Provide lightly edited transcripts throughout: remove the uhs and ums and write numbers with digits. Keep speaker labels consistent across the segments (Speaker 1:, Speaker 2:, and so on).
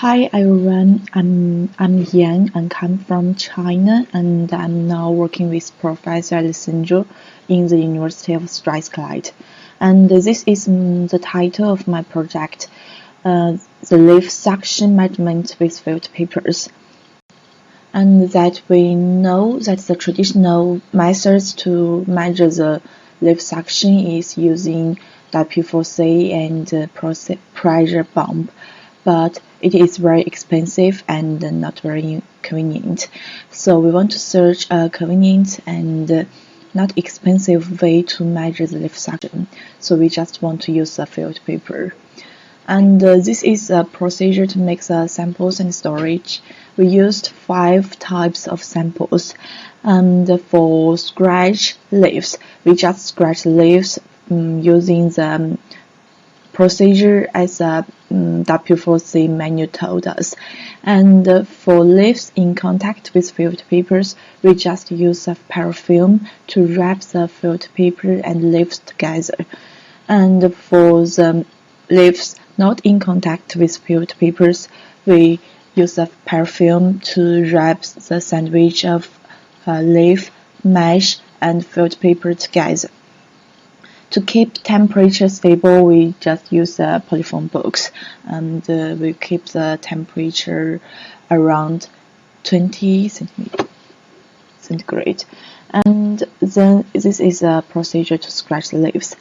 Speaker 1: Hi everyone, I'm Yan and come from China, and I'm now working with Professor Alessandro in the University of Strathclyde. And this is the title of my project, the leaf suction measurement with filter papers. And that we know that the traditional methods to measure the leaf suction is using WC and pressure pump, but it is very expensive and not very convenient. So we want to search a convenient and not expensive way to measure the leaf suction. So we just want to use a filter paper. And this is a procedure to make the samples and storage. We used 5 types of samples. And for scratch leaves, we just scratch the leaves using the procedure as a W4C manual told us. And for leaves in contact with filter papers, we just use a paraffin to wrap the filter paper and leaves together. And for the leaves not in contact with filter papers, we use a paraffin to wrap the sandwich of leaf, mesh, and filter paper together. To keep temperature stable, we just use a polyfoam box, and we keep the temperature around 20 centigrade. And then this is a procedure to scratch the leaves.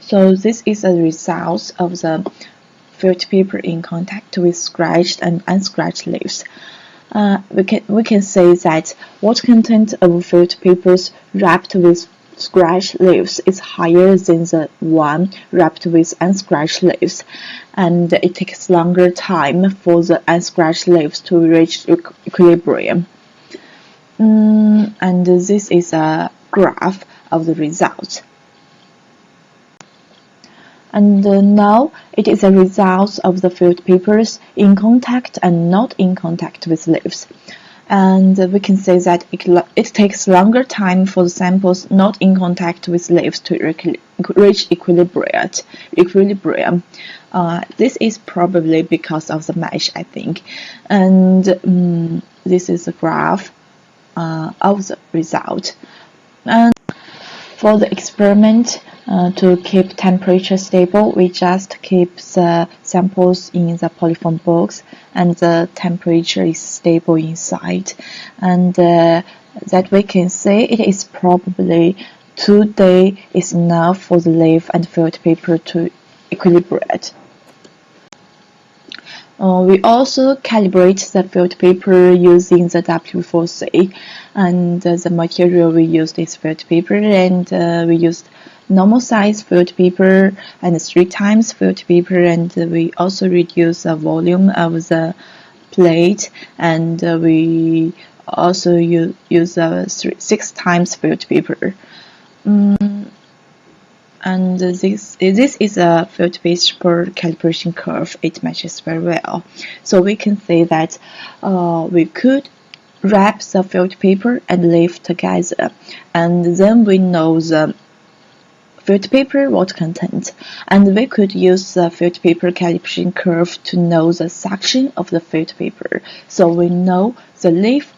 Speaker 1: So this is a result of the filter paper in contact with scratched and unscratched leaves. We can say that water content of filter papers wrapped with scratched leaves is higher than the one wrapped with unscratched leaves, and it takes longer time for the unscratched leaves to reach equilibrium. And this is a graph of the results. And now it is a result of the filter papers in contact and not in contact with leaves. And we can say that it takes longer time for the samples not in contact with leaves to reach equilibrium. This is probably because of the mesh, I think. And this is a graph of the result. And for the experiment, to keep temperature stable, we just keep the samples in the polyfoam box, and the temperature is stable inside. And that we can say it is probably 2 days is enough for the leaf and filter paper to equilibrate. We also calibrate the filter paper using the W4C, and the material we used is filter paper, and we used normal size filter paper and 3 times filter paper, and we also reduce the volume of the plate, and we also use 6 times filter paper. And this is a filter paper calibration curve. It matches very well. So we can say that we could wrap the filter paper and leaf together, and then we know the filter paper water content, and we could use the filter paper calibration curve to know the suction of the filter paper. So we know the leaf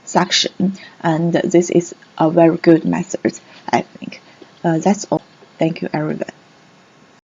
Speaker 1: suction, and this is a very good method, I think. That's all. Thank you, everyone.